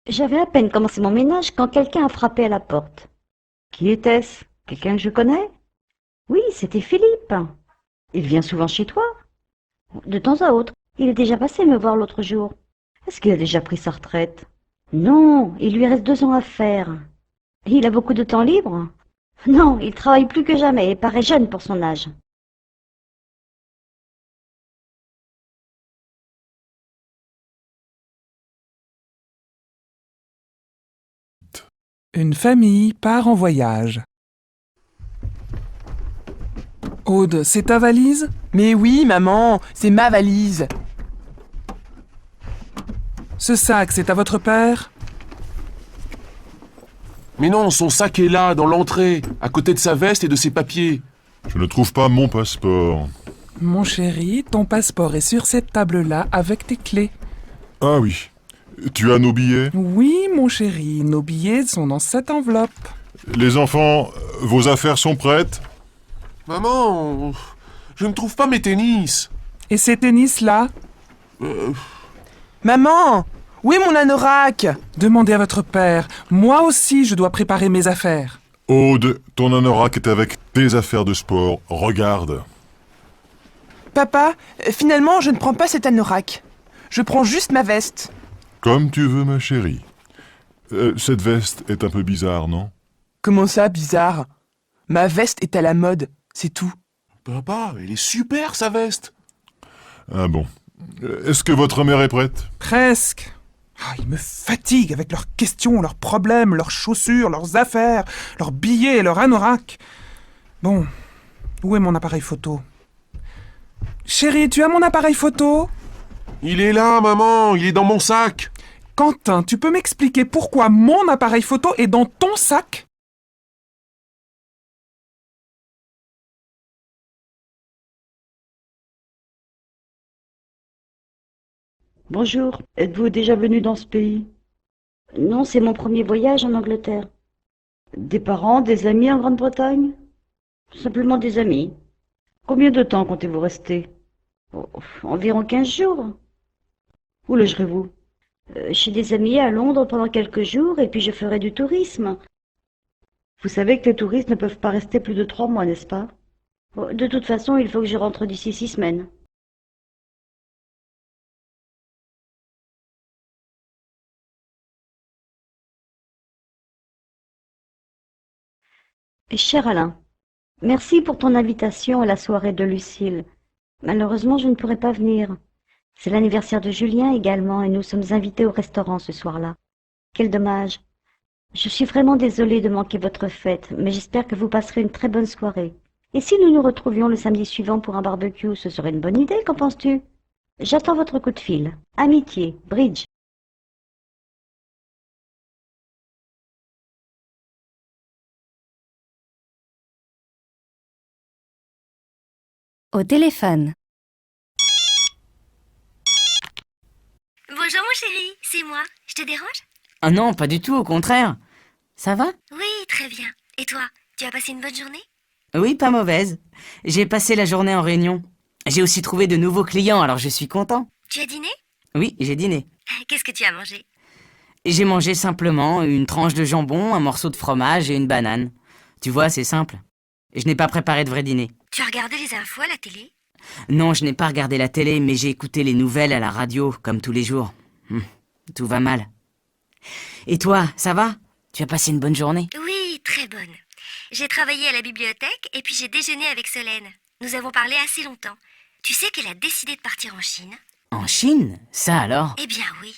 J'avais à peine commencé mon ménage quand quelqu'un a frappé à la porte. Qui était-ce? Quelqu'un que je connais? Oui, c'était Philippe. Il vient souvent chez toi? De temps à autre. Il est déjà passé me voir l'autre jour. Est-ce qu'il a déjà pris sa retraite? Non, il lui reste 2 ans à faire. Il a beaucoup de temps libre? Non, il travaille plus que jamais et paraît jeune pour son âge. Une famille part en voyage. Aude, c'est ta valise? Mais oui, maman, c'est ma valise. Ce sac, c'est à votre père? Mais non, son sac est là, dans l'entrée, à côté de sa veste et de ses papiers. Je ne trouve pas mon passeport. Mon chéri, ton passeport est sur cette table-là avec tes clés. Ah oui. Tu as nos billets? Oui, mon chéri, nos billets sont dans cette enveloppe. Les enfants, vos affaires sont prêtes? Maman, je ne trouve pas mes tennis. Et ces tennis-là? Maman, où est mon anorak? Demandez à votre père. Moi aussi, je dois préparer mes affaires. Aude, ton anorak est avec tes affaires de sport. Regarde. Papa, finalement, je ne prends pas cet anorak. Je prends juste ma veste. Comme tu veux, ma chérie. Cette veste est un peu bizarre, non? Comment ça, bizarre? Ma veste est à la mode, c'est tout. Papa, elle est super, sa veste. Ah bon. Est-ce que votre mère est prête? Presque. Ah, ils me fatiguent avec leurs questions, leurs problèmes, leurs chaussures, leurs affaires, leurs billets, leurs anoraks. Bon, où est mon appareil photo? Chérie, tu as mon appareil photo? Il est là, maman, il est dans mon sac. Quentin, tu peux m'expliquer pourquoi mon appareil photo est dans ton sac? Bonjour, êtes-vous déjà venu dans ce pays? Non, c'est mon premier voyage en Angleterre. Des parents, des amis en Grande-Bretagne? Simplement des amis. Combien de temps comptez-vous rester? Oh, environ 15 jours. Où logerez-vous? Chez des amis à Londres pendant quelques jours et puis je ferai du tourisme. Vous savez que les touristes ne peuvent pas rester plus de 3 mois, n'est-ce pas? Oh, de toute façon, il faut que je rentre d'ici 6 semaines. Cher Alain, merci pour ton invitation à la soirée de Lucille. Malheureusement, je ne pourrai pas venir. C'est l'anniversaire de Julien également et nous sommes invités au restaurant ce soir-là. Quel dommage. Je suis vraiment désolée de manquer votre fête, mais j'espère que vous passerez une très bonne soirée. Et si nous nous retrouvions le samedi suivant pour un barbecue, ce serait une bonne idée, qu'en penses-tu? J'attends votre coup de fil. Amitié, Bridge. Au téléphone. Bonjour mon chéri, c'est moi. Je te dérange? Ah non, pas du tout, au contraire. Ça va? Oui, très bien. Et toi, tu as passé une bonne journée? Oui, pas mauvaise. J'ai passé la journée en réunion. J'ai aussi trouvé de nouveaux clients, alors je suis content. Tu as dîné? Oui, j'ai dîné. Qu'est-ce que tu as mangé? J'ai mangé simplement une tranche de jambon, un morceau de fromage et une banane. Tu vois, c'est simple. Je n'ai pas préparé de vrai dîner. Tu as regardé les infos à la télé? Non, je n'ai pas regardé la télé, mais j'ai écouté les nouvelles à la radio, comme tous les jours. Tout va mal. Et toi, ça va? Tu as passé une bonne journée? Oui, très bonne. J'ai travaillé à la bibliothèque et puis j'ai déjeuné avec Solène. Nous avons parlé assez longtemps. Tu sais qu'elle a décidé de partir en Chine? En Chine? Ça alors? Eh bien oui.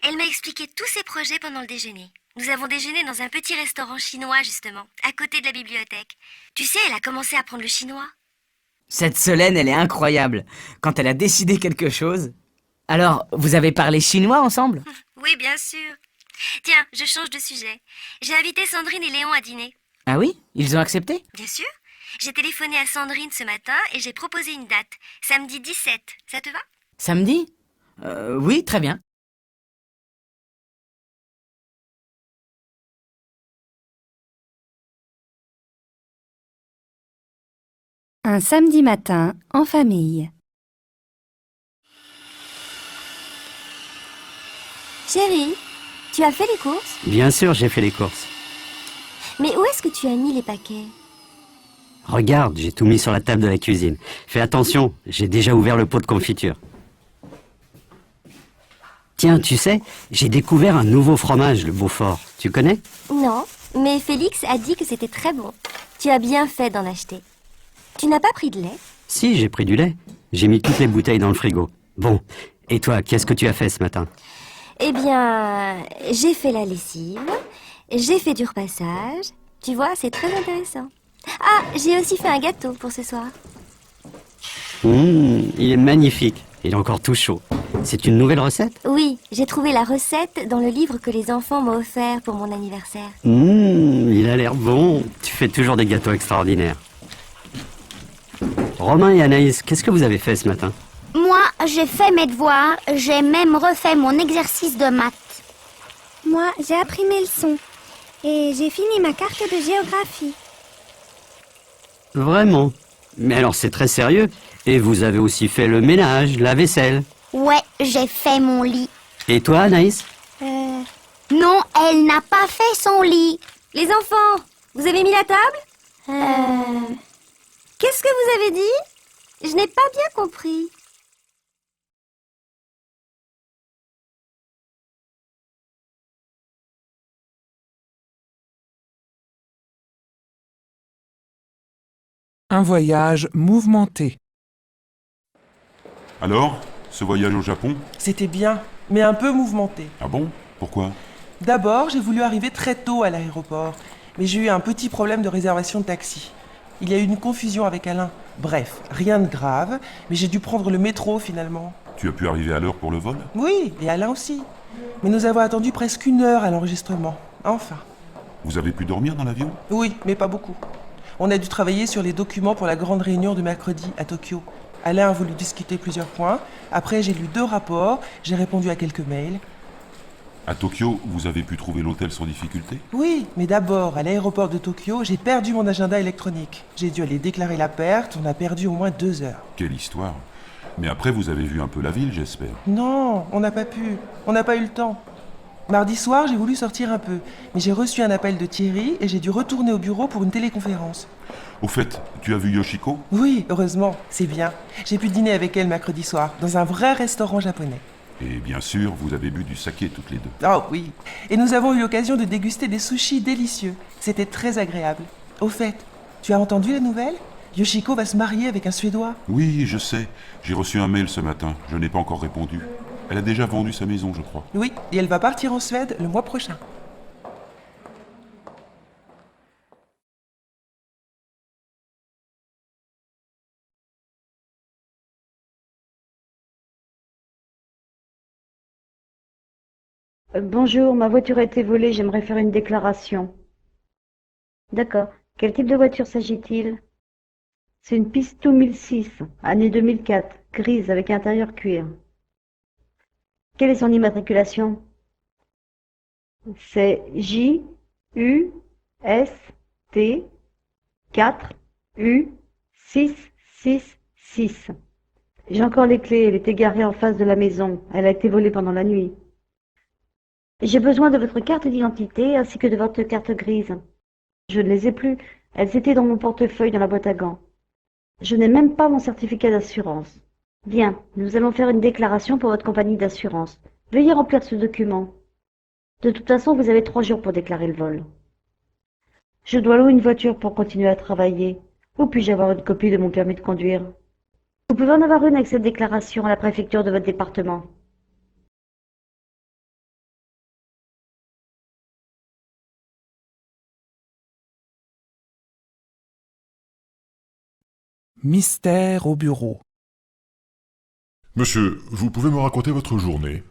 Elle m'a expliqué tous ses projets pendant le déjeuner. Nous avons déjeuné dans un petit restaurant chinois, justement, à côté de la bibliothèque. Tu sais, elle a commencé à apprendre le chinois. Cette Solène, elle est incroyable. Quand elle a décidé quelque chose... Alors, vous avez parlé chinois ensemble? Oui, bien sûr. Tiens, je change de sujet. J'ai invité Sandrine et Léon à dîner. Ah oui? Ils ont accepté? Bien sûr. J'ai téléphoné à Sandrine ce matin et j'ai proposé une date. Samedi 17. Ça te va? Samedi? Oui, très bien. Un samedi matin en famille. Chérie, Tu as fait les courses? Bien sûr, j'ai fait les courses. Mais où est-ce que tu as mis les paquets? Regarde, j'ai tout mis sur la table de la cuisine. Fais attention, j'ai déjà ouvert le pot de confiture. Tiens, tu sais, j'ai découvert un nouveau fromage, le Beaufort. Tu connais? Non, mais Félix a dit que c'était très bon. Tu as bien fait d'en acheter. Tu n'as pas pris de lait? Si, j'ai pris du lait. J'ai mis toutes les bouteilles dans le frigo. Bon, et toi, qu'est-ce que tu as fait ce matin? Eh bien, j'ai fait la lessive, j'ai fait du repassage. Tu vois, c'est très intéressant. Ah, j'ai aussi fait un gâteau pour ce soir. Il est magnifique. Il est encore tout chaud. C'est une nouvelle recette? Oui, j'ai trouvé la recette dans le livre que les enfants m'ont offert pour mon anniversaire. Il a l'air bon. Tu fais toujours des gâteaux extraordinaires. Romain et Anaïs, qu'est-ce que vous avez fait ce matin? Moi, j'ai fait mes devoirs, j'ai même refait mon exercice de maths. Moi, j'ai appris mes leçons. Et j'ai fini ma carte de géographie. Vraiment? Mais alors c'est très sérieux. Et vous avez aussi fait le ménage, la vaisselle. Ouais, j'ai fait mon lit. Et toi, Anaïs? Non, elle n'a pas fait son lit. Les enfants, vous avez mis la table? Qu'est-ce que vous avez dit? Je n'ai pas bien compris. Un voyage mouvementé. Alors, ce voyage au Japon? C'était bien, mais un peu mouvementé. Ah bon? Pourquoi? D'abord, j'ai voulu arriver très tôt à l'aéroport, mais j'ai eu un petit problème de réservation de taxi. Il y a eu une confusion avec Alain. Bref, rien de grave, mais j'ai dû prendre le métro finalement. Tu as pu arriver à l'heure pour le vol? Oui, et Alain aussi. Mais nous avons attendu presque 1 heure à l'enregistrement. Enfin. Vous avez pu dormir dans l'avion? Oui, mais pas beaucoup. On a dû travailler sur les documents pour la grande réunion de mercredi à Tokyo. Alain a voulu discuter plusieurs points. Après, j'ai lu 2 rapports, j'ai répondu à quelques mails. À Tokyo, vous avez pu trouver l'hôtel sans difficulté? Oui, mais d'abord, à l'aéroport de Tokyo, j'ai perdu mon agenda électronique. J'ai dû aller déclarer la perte, on a perdu au moins 2 heures. Quelle histoire! Mais après, vous avez vu un peu la ville, j'espère. Non, on n'a pas pu. On n'a pas eu le temps. Mardi soir, j'ai voulu sortir un peu, mais j'ai reçu un appel de Thierry et j'ai dû retourner au bureau pour une téléconférence. Au fait, tu as vu Yoshiko? Oui, heureusement, c'est bien. J'ai pu dîner avec elle mercredi soir, dans un vrai restaurant japonais. Et bien sûr, vous avez bu du saké toutes les deux. Oh oui, et nous avons eu l'occasion de déguster des sushis délicieux. C'était très agréable. Au fait, tu as entendu la nouvelle? Yoshiko va se marier avec un Suédois. Oui, je sais. J'ai reçu un mail ce matin. Je n'ai pas encore répondu. Elle a déjà vendu sa maison, je crois. Oui, et elle va partir en Suède le mois prochain. Bonjour, ma voiture a été volée, j'aimerais faire une déclaration. D'accord. Quel type de voiture s'agit-il? C'est une Pisto 1006, année 2004, grise avec intérieur cuir. Quelle est son immatriculation? C'est J-U-S-T 4-U-6-6-6. J'ai encore les clés, elle était garée en face de la maison. Elle a été volée pendant la nuit. J'ai besoin de votre carte d'identité ainsi que de votre carte grise. Je ne les ai plus. Elles étaient dans mon portefeuille dans la boîte à gants. Je n'ai même pas mon certificat d'assurance. Bien, nous allons faire une déclaration pour votre compagnie d'assurance. Veuillez remplir ce document. De toute façon, vous avez 3 jours pour déclarer le vol. Je dois louer une voiture pour continuer à travailler. Où puis-je avoir une copie de mon permis de conduire? Vous pouvez en avoir une avec cette déclaration à la préfecture de votre département. Mystère au bureau. Monsieur, vous pouvez me raconter votre journée?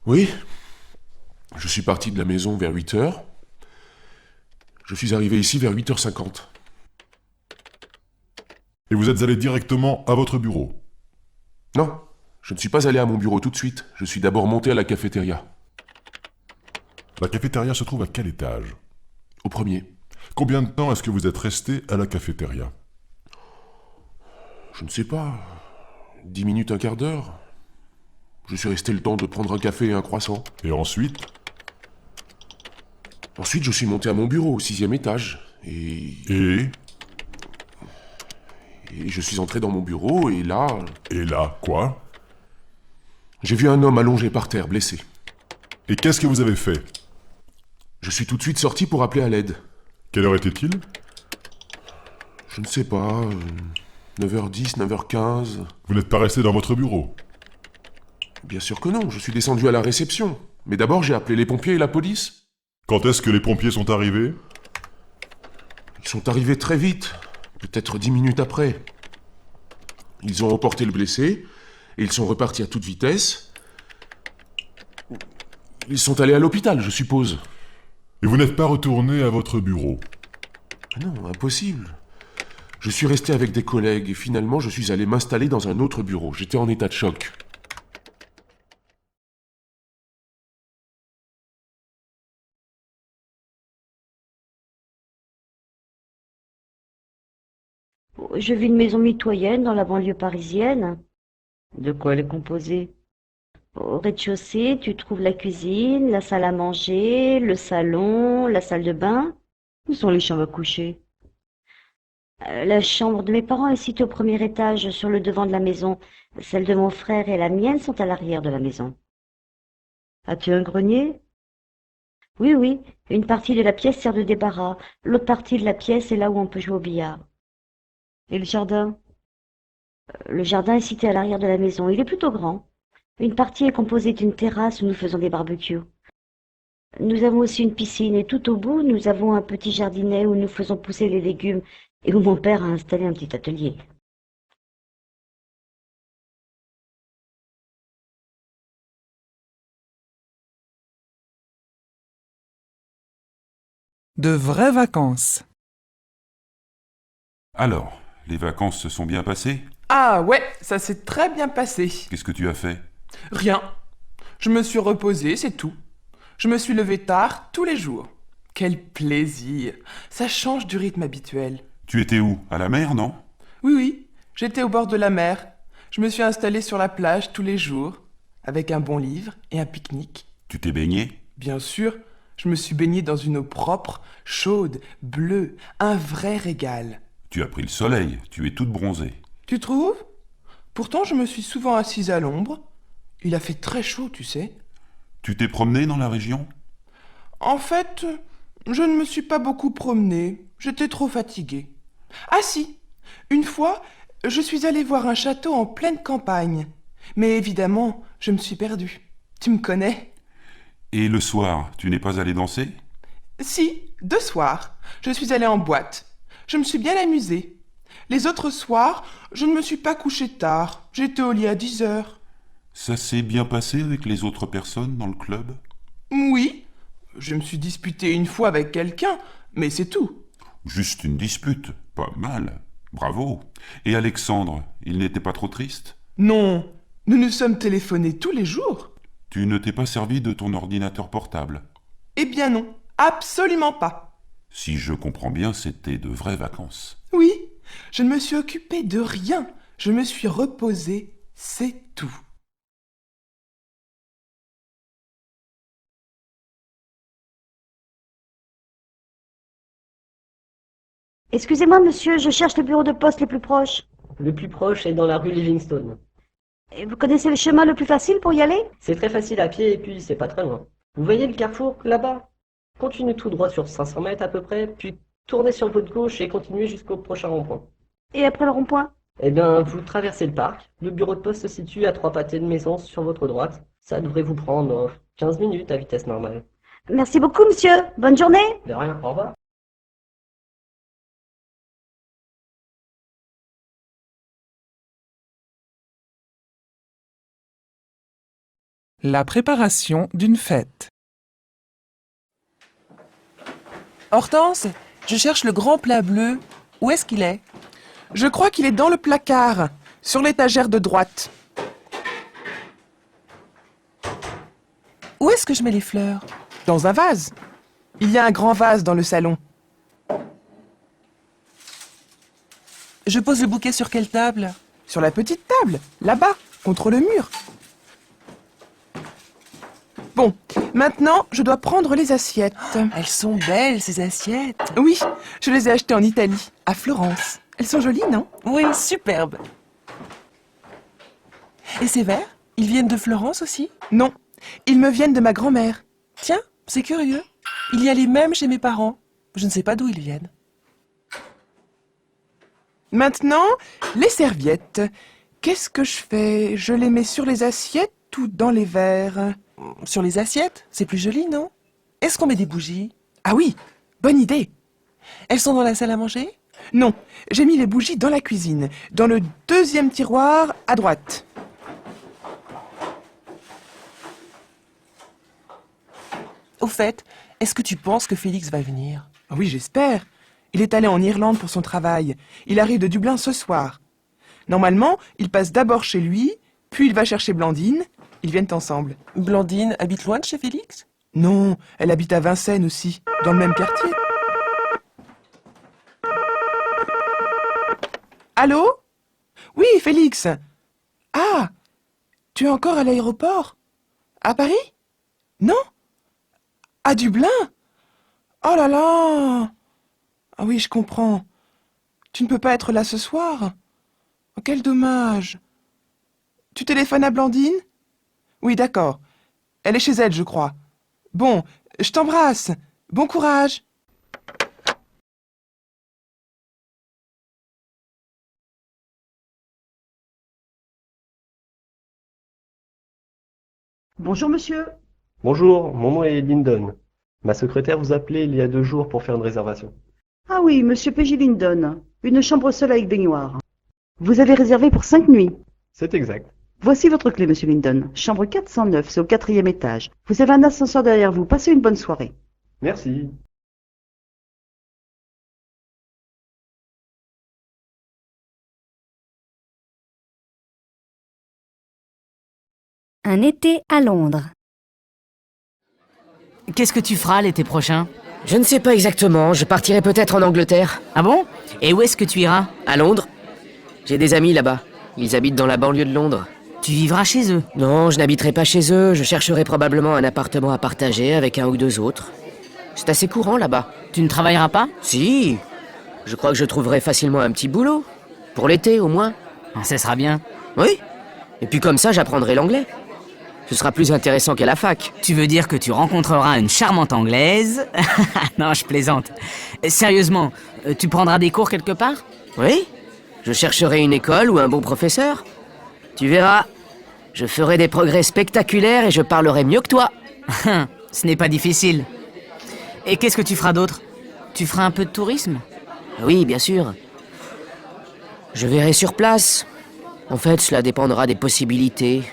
Oui. Je suis parti de la maison vers 8h. Je suis arrivé ici vers 8h50. Et vous êtes allé directement à votre bureau? Non, je ne suis pas allé à mon bureau tout de suite. Je suis d'abord monté à la cafétéria. La cafétéria se trouve à quel étage? Au premier. Combien de temps est-ce que vous êtes resté à la cafétéria? Je ne sais pas. 10 minutes, un quart d'heure. Je suis resté le temps de prendre un café et un croissant. Et ensuite? Ensuite, je suis monté à mon bureau au 6e étage. Et je suis entré dans mon bureau et là... Et là, quoi? J'ai vu un homme allongé par terre, blessé. Et qu'est-ce que vous avez fait? Je suis tout de suite sorti pour appeler à l'aide. Quelle heure était-il? Je ne sais pas... 9h10, 9h15... Vous n'êtes pas resté dans votre bureau? Bien sûr que non, je suis descendu à la réception. Mais d'abord, j'ai appelé les pompiers et la police. Quand est-ce que les pompiers sont arrivés? Ils sont arrivés très vite, peut-être 10 minutes après. Ils ont emporté le blessé, et ils sont repartis à toute vitesse. Ils sont allés à l'hôpital, je suppose. Et vous n'êtes pas retourné à votre bureau? Non, impossible. Je suis resté avec des collègues, et finalement je suis allé m'installer dans un autre bureau. J'étais en état de choc. Je vis une maison mitoyenne dans la banlieue parisienne. De quoi elle est composée? Au rez-de-chaussée, tu trouves la cuisine, la salle à manger, le salon, la salle de bain. Où sont les chambres à coucher? La chambre de mes parents est située au premier étage, sur le devant de la maison. Celle de mon frère et la mienne sont à l'arrière de la maison. As-tu un grenier? Oui, oui. Une partie de la pièce sert de débarras. L'autre partie de la pièce est là où on peut jouer au billard. Et le jardin? Le jardin est situé à l'arrière de la maison. Il est plutôt grand. Une partie est composée d'une terrasse où nous faisons des barbecues. Nous avons aussi une piscine et tout au bout, nous avons un petit jardinet où nous faisons pousser les légumes et où mon père a installé un petit atelier. De vraies vacances. Alors, les vacances se sont bien passées? Ah ouais, ça s'est très bien passé. Qu'est-ce que tu as fait? Rien. Je me suis reposé, c'est tout. Je me suis levé tard tous les jours. Quel plaisir. Ça change du rythme habituel. Tu étais où? À la mer, non? Oui, oui, j'étais au bord de la mer. Je me suis installé sur la plage tous les jours, avec un bon livre et un pique-nique. Tu t'es baigné? Bien sûr, je me suis baigné dans une eau propre, chaude, bleue, un vrai régal. Tu as pris le soleil, tu es toute bronzée. Tu trouves? Pourtant, je me suis souvent assise à l'ombre. Il a fait très chaud, tu sais. Tu t'es promené dans la région? En fait, je ne me suis pas beaucoup promené. J'étais trop fatiguée. Ah si, une fois, je suis allée voir un château en pleine campagne. Mais évidemment, je me suis perdue. Tu me connais? Et le soir, tu n'es pas allé danser? Si, 2 soirs. Je suis allée en boîte. Je me suis bien amusée. Les autres soirs, je ne me suis pas couchée tard. J'étais au lit à 10 heures. Ça s'est bien passé avec les autres personnes dans le club? Oui, je me suis disputée une fois avec quelqu'un, mais c'est tout. Juste une dispute, pas mal. Bravo. Et Alexandre, il n'était pas trop triste? Non, nous nous sommes téléphonés tous les jours. Tu ne t'es pas servi de ton ordinateur portable? Eh bien non, absolument pas. Si je comprends bien, c'était de vraies vacances. Oui, je ne me suis occupée de rien. Je me suis reposée, c'est tout. Excusez-moi, monsieur, je cherche le bureau de poste le plus proche. Le plus proche est dans la rue Livingstone. Et vous connaissez le chemin le plus facile pour y aller? C'est très facile à pied et puis c'est pas très loin. Vous voyez le carrefour là-bas? Continuez tout droit sur 500 mètres à peu près, puis tournez sur votre gauche et continuez jusqu'au prochain rond-point. Et après le rond-point? Eh bien, vous traversez le parc. Le bureau de poste se situe à 3 pâtés de maison sur votre droite. Ça devrait vous prendre 15 minutes à vitesse normale. Merci beaucoup, monsieur. Bonne journée. De rien, au revoir. La préparation d'une fête. Hortense, je cherche le grand plat bleu. Où est-ce qu'il est? Je crois qu'il est dans le placard, sur l'étagère de droite. Où est-ce que je mets les fleurs? Dans un vase. Il y a un grand vase dans le salon. Je pose le bouquet sur quelle table? Sur la petite table, là-bas, contre le mur. Bon, maintenant, je dois prendre les assiettes. Elles sont belles, ces assiettes. Oui, je les ai achetées en Italie, à Florence. Elles sont jolies, non? Oui, superbes. Et ces verres, ils viennent de Florence aussi? Non, ils me viennent de ma grand-mère. Tiens, c'est curieux. Il y a les mêmes chez mes parents. Je ne sais pas d'où ils viennent. Maintenant, les serviettes. Qu'est-ce que je fais? Je les mets sur les assiettes ou dans les verres? Sur les assiettes, c'est plus joli, non? Est-ce qu'on met des bougies? Ah oui, bonne idée. Elles sont dans la salle à manger? Non, j'ai mis les bougies dans la cuisine, dans le deuxième tiroir à droite. Au fait, est-ce que tu penses que Félix va venir? Ah oui, j'espère. Il est allé en Irlande pour son travail. Il arrive de Dublin ce soir. Normalement, il passe d'abord chez lui, puis il va chercher Blandine. Ils viennent ensemble. Blandine habite loin de chez Félix? Non, elle habite à Vincennes aussi, dans le même quartier. Allô? Oui, Félix. Ah, tu es encore à l'aéroport? À Paris? Non? À Dublin? Oh là là! Ah oui, je comprends. Tu ne peux pas être là ce soir? Oh, quel dommage. Tu téléphones à Blandine? Oui, d'accord. Elle est chez elle, je crois. Bon, je t'embrasse. Bon courage. Bonjour monsieur. Bonjour, mon nom est Lyndon. Ma secrétaire vous appelait il y a 2 jours pour faire une réservation. Ah oui, monsieur P.J. Lyndon. Une chambre seule avec baignoire. Vous avez réservé pour 5 nuits. C'est exact. Voici votre clé, monsieur Lyndon. Chambre 409, c'est au 4e étage. Vous avez un ascenseur derrière vous. Passez une bonne soirée. Merci. Un été à Londres. Qu'est-ce que tu feras l'été prochain? Je ne sais pas exactement, je partirai peut-être en Angleterre. Ah bon? Et où est-ce que tu iras? À Londres. J'ai des amis là-bas. Ils habitent dans la banlieue de Londres. Tu vivras chez eux? Non, je n'habiterai pas chez eux, je chercherai probablement un appartement à partager avec 1 ou 2 autres. C'est assez courant là-bas. Tu ne travailleras pas? Si. Je crois que je trouverai facilement un petit boulot. Pour l'été au moins. Ça sera bien. Oui. Et puis comme ça, j'apprendrai l'anglais. Ce sera plus intéressant qu'à la fac. Tu veux dire que tu rencontreras une charmante anglaise? Non, je plaisante. Sérieusement, tu prendras des cours quelque part? Oui. Je chercherai une école ou un bon professeur. Tu verras. Je ferai des progrès spectaculaires et je parlerai mieux que toi. Ce n'est pas difficile. Et qu'est-ce que tu feras d'autre? Tu feras un peu de tourisme? Oui, bien sûr. Je verrai sur place. En fait, cela dépendra des possibilités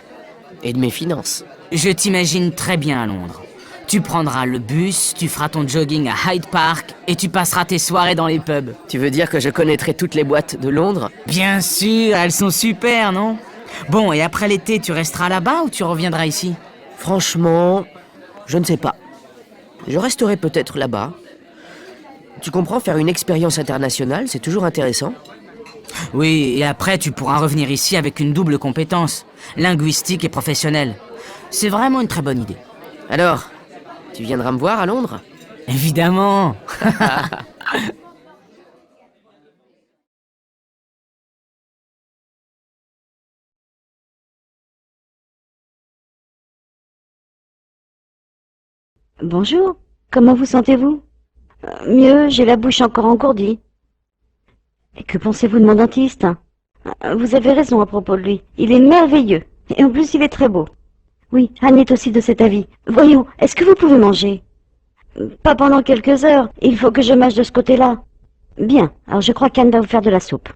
et de mes finances. Je t'imagine très bien à Londres. Tu prendras le bus, tu feras ton jogging à Hyde Park et tu passeras tes soirées dans les pubs. Tu veux dire que je connaîtrai toutes les boîtes de Londres? Bien sûr, elles sont super, non? Bon, et après l'été, tu resteras là-bas ou tu reviendras ici? Franchement, je ne sais pas. Je resterai peut-être là-bas. Tu comprends, faire une expérience internationale, c'est toujours intéressant. Oui, et après, tu pourras revenir ici avec une double compétence, linguistique et professionnelle. C'est vraiment une très bonne idée. Alors, tu viendras me voir à Londres? Évidemment. Bonjour. Comment vous sentez-vous? Mieux, j'ai la bouche encore engourdie. Et que pensez-vous de mon dentiste? Vous avez raison à propos de lui. Il est merveilleux. Et en plus, il est très beau. Oui, Anne est aussi de cet avis. Voyons, est-ce que vous pouvez manger? Pas pendant quelques heures. Il faut que je mâche de ce côté-là. Bien, alors je crois qu'Anne va vous faire de la soupe.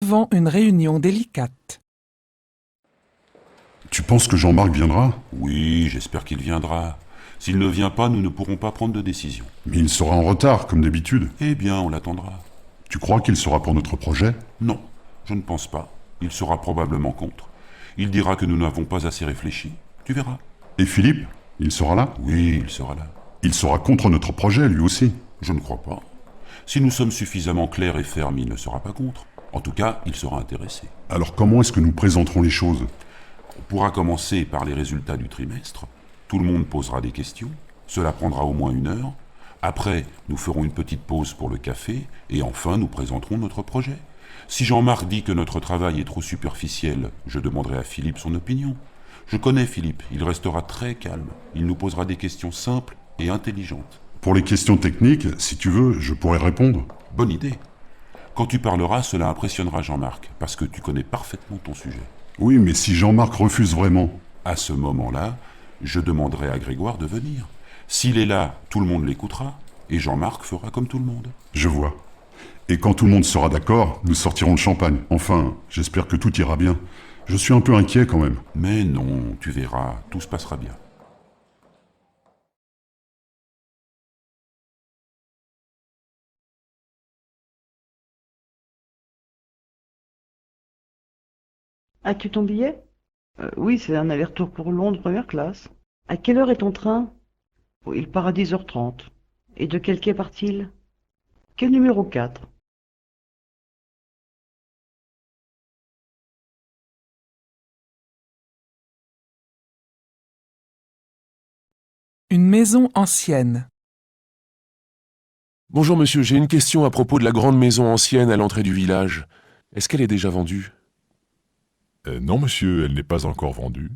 Devant une réunion délicate. Tu penses que Jean-Marc viendra? Oui, j'espère qu'il viendra. S'il ne vient pas, nous ne pourrons pas prendre de décision. Mais il sera en retard, comme d'habitude. Eh bien, on l'attendra. Tu crois qu'il sera pour notre projet? Non, je ne pense pas. Il sera probablement contre. Il dira que nous n'avons pas assez réfléchi. Tu verras. Et Philippe? Il sera là? Oui, il sera là. Il sera contre notre projet, lui aussi. Je ne crois pas. Si nous sommes suffisamment clairs et fermes, il ne sera pas contre. En tout cas, il sera intéressé. Alors comment est-ce que nous présenterons les choses? On pourra commencer par les résultats du trimestre. Tout le monde posera des questions. Cela prendra au moins 1 heure. Après, nous ferons une petite pause pour le café. Et enfin, nous présenterons notre projet. Si Jean-Marc dit que notre travail est trop superficiel, je demanderai à Philippe son opinion. Je connais Philippe, il restera très calme. Il nous posera des questions simples et intelligentes. Pour les questions techniques, si tu veux, je pourrais répondre. Bonne idée. Quand tu parleras, cela impressionnera Jean-Marc, parce que tu connais parfaitement ton sujet. Oui, mais si Jean-Marc refuse vraiment? À ce moment-là, je demanderai à Grégoire de venir. S'il est là, tout le monde l'écoutera, et Jean-Marc fera comme tout le monde. Je vois. Et quand tout le monde sera d'accord, nous sortirons le champagne. Enfin, j'espère que tout ira bien. Je suis un peu inquiet quand même. Mais non, tu verras, tout se passera bien. As-tu ton billet? Oui, c'est un aller-retour pour Londres, première classe. À quelle heure est ton train? Oh, il part à 10h30. Et de quel quai part-il? Quel numéro 4? Une maison ancienne. Bonjour monsieur, j'ai une question à propos de la grande maison ancienne à l'entrée du village. Est-ce qu'elle est déjà vendue? Non monsieur, elle n'est pas encore vendue.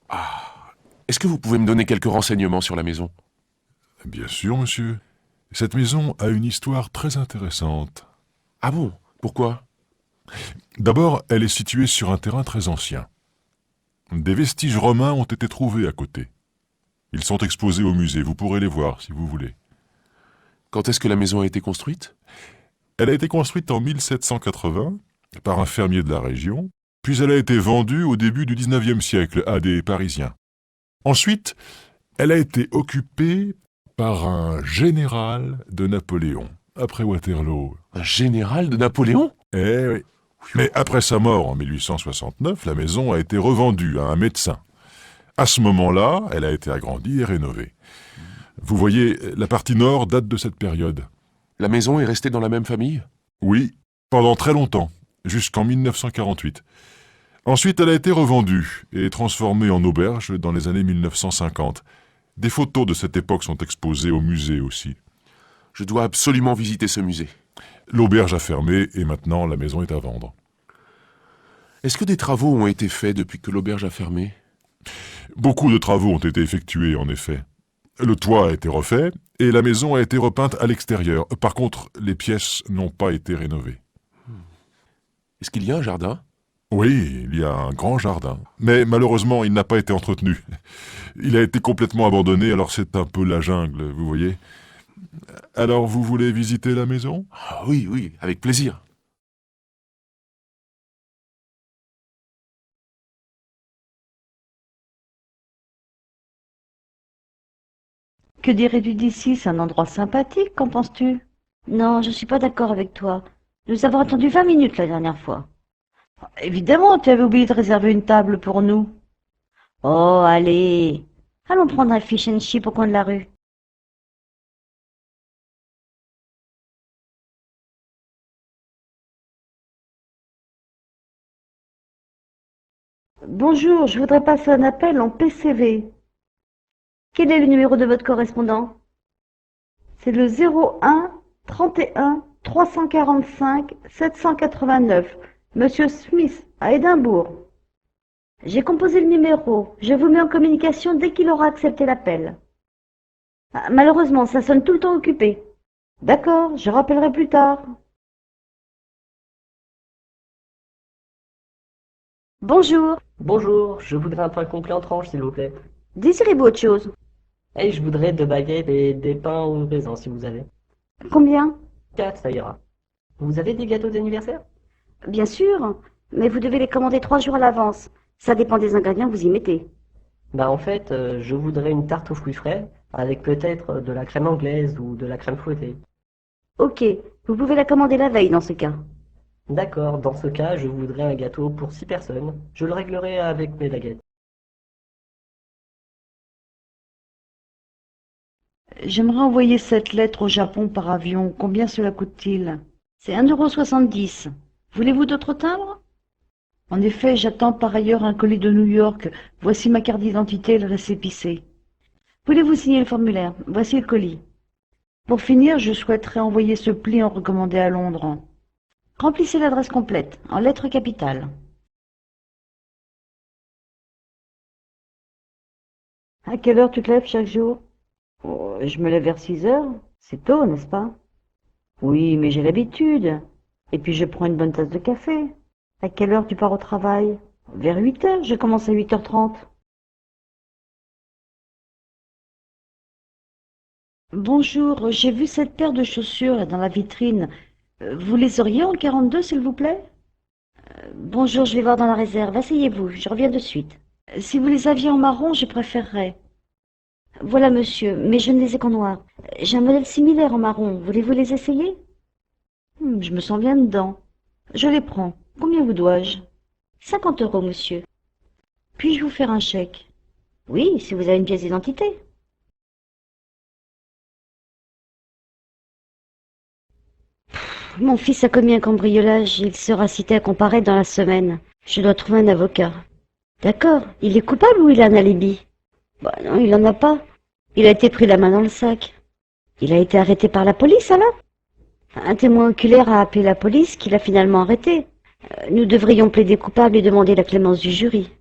Ah, est-ce que vous pouvez me donner quelques renseignements sur la maison? Bien sûr monsieur. Cette maison a une histoire très intéressante. Ah bon? Pourquoi? D'abord, elle est située sur un terrain très ancien. Des vestiges romains ont été trouvés à côté. Ils sont exposés au musée, vous pourrez les voir si vous voulez. Quand est-ce que la maison a été construite? Elle a été construite en 1780 par un fermier de la région, puis elle a été vendue au début du 19e siècle à des Parisiens. Ensuite, elle a été occupée par un général de Napoléon, après Waterloo. Un général de Napoléon? Eh oui. Mais après sa mort en 1869, la maison a été revendue à un médecin. À ce moment-là, elle a été agrandie et rénovée. Vous voyez, la partie nord date de cette période. La maison est restée dans la même famille? Oui, pendant très longtemps, jusqu'en 1948. Ensuite, elle a été revendue et transformée en auberge dans les années 1950. Des photos de cette époque sont exposées au musée aussi. Je dois absolument visiter ce musée. L'auberge a fermé et maintenant la maison est à vendre. Est-ce que des travaux ont été faits depuis que l'auberge a fermé? Beaucoup de travaux ont été effectués, en effet. Le toit a été refait et la maison a été repeinte à l'extérieur. Par contre, les pièces n'ont pas été rénovées. Est-ce qu'il y a un jardin? Oui, il y a un grand jardin. Mais malheureusement, il n'a pas été entretenu. Il a été complètement abandonné, alors c'est un peu la jungle, vous voyez. Alors, vous voulez visiter la maison? Ah oui, oui, avec plaisir. Que dirais-tu d'ici? C'est un endroit sympathique, qu'en penses-tu? Non, je suis pas d'accord avec toi. Nous avons attendu 20 minutes la dernière fois. Évidemment, tu avais oublié de réserver une table pour nous. Oh, allez. Allons prendre un fish and chip au coin de la rue. Bonjour, je voudrais passer un appel en PCV. Quel est le numéro de votre correspondant? C'est le 01 31 345 789. Monsieur Smith, à Édimbourg. J'ai composé le numéro. Je vous mets en communication dès qu'il aura accepté l'appel. Ah, malheureusement, ça sonne tout le temps occupé. D'accord, je rappellerai plus tard. Bonjour. Bonjour, je voudrais un pain complet en tranches, s'il vous plaît. Désirez-vous autre chose? Et je voudrais 2 baguettes et des pains au raisin, si vous avez. Combien? 4, ça ira. Vous avez des gâteaux d'anniversaire? Bien sûr, mais vous devez les commander 3 jours à l'avance. Ça dépend des ingrédients que vous y mettez. Bah en fait, je voudrais une tarte aux fruits frais, avec peut-être de la crème anglaise ou de la crème fouettée. Ok, vous pouvez la commander la veille dans ce cas. D'accord, dans ce cas, je voudrais un gâteau pour 6 personnes. Je le réglerai avec mes baguettes. J'aimerais envoyer cette lettre au Japon par avion. Combien cela coûte-t-il? C'est 1,70 €. Voulez-vous d'autres timbres? En effet, j'attends par ailleurs un colis de New York. Voici ma carte d'identité et le récépissé. Voulez-vous signer le formulaire? Voici le colis. Pour finir, je souhaiterais envoyer ce pli en recommandé à Londres. Remplissez l'adresse complète, en lettres capitales. À quelle heure tu te lèves chaque jour? Oh, je me lève vers 6 heures. C'est tôt, n'est-ce pas? Oui, mais j'ai l'habitude. Et puis je prends une bonne tasse de café. À quelle heure tu pars au travail? Vers 8 heures, je commence à 8h30. Bonjour, j'ai vu cette paire de chaussures là, dans la vitrine. Vous les auriez en 42, s'il vous plaît? Bonjour, je vais voir dans la réserve. Asseyez-vous, je reviens de suite. Si vous les aviez en marron, je préférerais. Voilà, monsieur, mais je ne les ai qu'en noir. J'ai un modèle similaire en marron. Voulez-vous les essayer? Je me sens bien dedans. Je les prends. Combien vous dois-je? 50 €, monsieur. Puis-je vous faire un chèque? Oui, si vous avez une pièce d'identité. Mon fils a commis un cambriolage. Il sera cité à comparaître dans la semaine. Je dois trouver un avocat. D'accord. Il est coupable ou il a un alibi? Bah non, il n'en a pas. Il a été pris la main dans le sac. Il a été arrêté par la police, alors? Un témoin oculaire a appelé la police, qui l'a finalement arrêté. Nous devrions plaider coupable et demander la clémence du jury.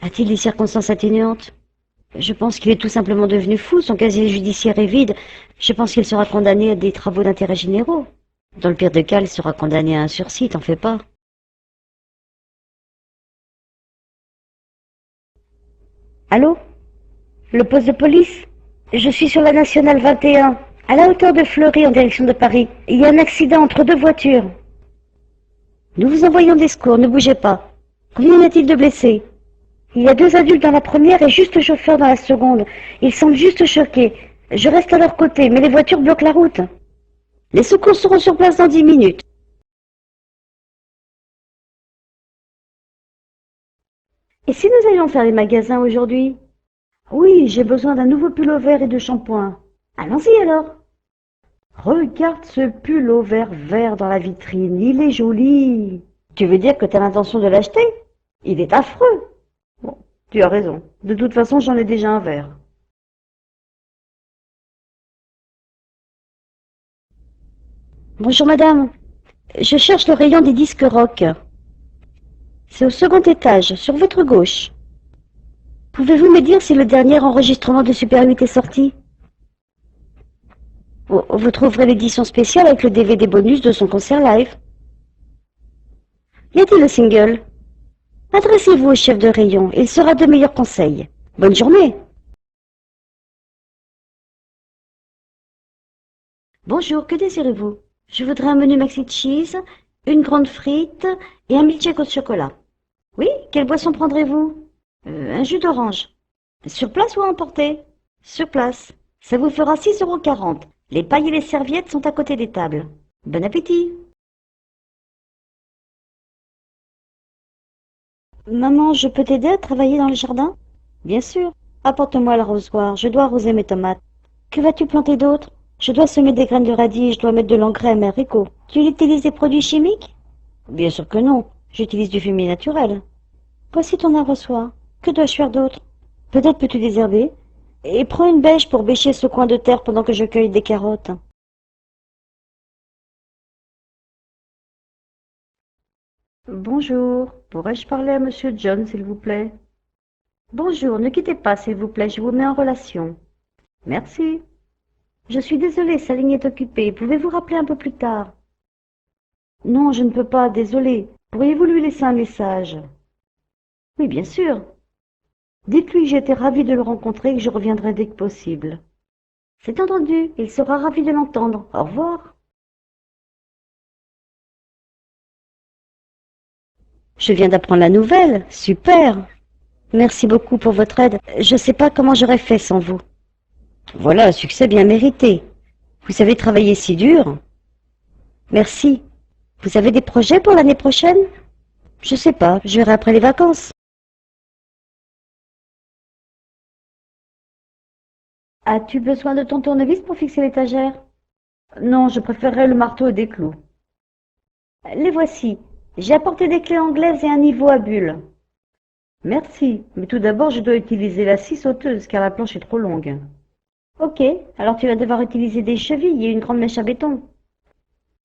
A-t-il des circonstances atténuantes? Je pense qu'il est tout simplement devenu fou. Son casier judiciaire est vide. Je pense qu'il sera condamné à des travaux d'intérêt généraux. Dans le pire des cas, il sera condamné à un sursis, t'en fais pas. Allô? Le poste de police? Je suis sur la nationale 21, à la hauteur de Fleury en direction de Paris. Il y a un accident entre deux voitures. Nous vous envoyons des secours, ne bougez pas. Combien y a-t-il de blessés? Il y a 2 adultes dans la première et juste le chauffeur dans la seconde. Ils semblent juste choqués. Je reste à leur côté, mais les voitures bloquent la route. Les secours seront sur place dans 10 minutes. Et si nous allions faire les magasins aujourd'hui? Oui, j'ai besoin d'un nouveau pull vert et de shampoing. Allons-y alors. Regarde ce pull vert dans la vitrine, il est joli. Tu veux dire que tu as l'intention de l'acheter? Il est affreux. Bon, tu as raison. De toute façon, j'en ai déjà un vert. Bonjour madame. Je cherche le rayon des disques rock. C'est au second étage, sur votre gauche. Pouvez-vous me dire si le dernier enregistrement de Super 8 est sorti? Vous trouverez l'édition spéciale avec le DVD bonus de son concert live. Y a-t-il le single? Adressez-vous au chef de rayon, il sera de meilleurs conseils. Bonne journée. Bonjour, que désirez-vous? Je voudrais un menu maxi cheese, une grande frite et un milkshake au chocolat. Oui, quelle boisson prendrez-vous? Un jus d'orange. Sur place ou à emporter? Sur place. Ça vous fera 6,40 €. Les pailles et les serviettes sont à côté des tables. Bon appétit. Maman, je peux t'aider à travailler dans le jardin? Bien sûr. Apporte-moi l'arrosoir, je dois arroser mes tomates. Que vas-tu planter d'autre? Je dois semer des graines de radis, je dois mettre de l'engrais à mes haricots. Tu utilises des produits chimiques? Bien sûr que non. J'utilise du fumier naturel. Voici ton arrosoir. Que dois-je faire d'autre? Peut-être peux-tu désherber? Et prends une bêche pour bêcher ce coin de terre pendant que je cueille des carottes. Bonjour. Pourrais-je parler à Monsieur John, s'il vous plaît? Bonjour, ne quittez pas, s'il vous plaît, je vous mets en relation. Merci. Je suis désolée, sa ligne est occupée. Pouvez-vous rappeler un peu plus tard? Non, je ne peux pas, désolée. Pourriez-vous lui laisser un message? Oui, bien sûr. Dites-lui que j'étais ravie de le rencontrer et que je reviendrai dès que possible. C'est entendu, il sera ravi de l'entendre. Au revoir. Je viens d'apprendre la nouvelle. Super. Merci beaucoup pour votre aide. Je ne sais pas comment j'aurais fait sans vous. Voilà un succès bien mérité. Vous avez travaillé si dur. Merci. Vous avez des projets pour l'année prochaine? Je sais pas, je verrai après les vacances. As-tu besoin de ton tournevis pour fixer l'étagère? Non, je préférerais le marteau et des clous. Les voici. J'ai apporté des clés anglaises et un niveau à bulles. Merci, mais tout d'abord je dois utiliser la scie sauteuse car la planche est trop longue. Ok, alors tu vas devoir utiliser des chevilles et une grande mèche à béton.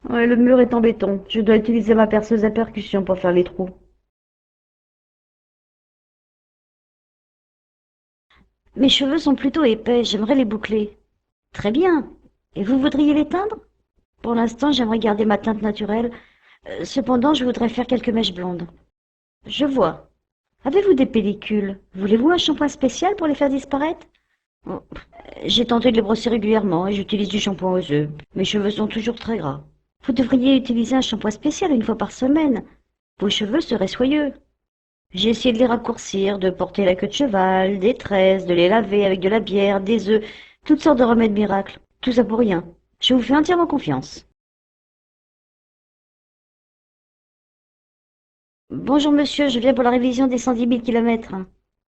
Ouais, le mur est en béton. Je dois utiliser ma perceuse à percussion pour faire les trous. Mes cheveux sont plutôt épais, j'aimerais les boucler. Très bien. Et vous voudriez les teindre? Pour l'instant, j'aimerais garder ma teinte naturelle. Cependant, je voudrais faire quelques mèches blondes. Je vois. Avez-vous des pellicules? Voulez-vous un shampoing spécial pour les faire disparaître? Oh, j'ai tenté de les brosser régulièrement et j'utilise du shampoing aux œufs. Mes cheveux sont toujours très gras. Vous devriez utiliser un shampoing spécial une fois par semaine. Vos cheveux seraient soyeux. J'ai essayé de les raccourcir, de porter la queue de cheval, des tresses, de les laver avec de la bière, des œufs, toutes sortes de remèdes miracles. Tout ça pour rien. Je vous fais entièrement confiance. Bonjour monsieur, je viens pour la révision des 110 000 kilomètres.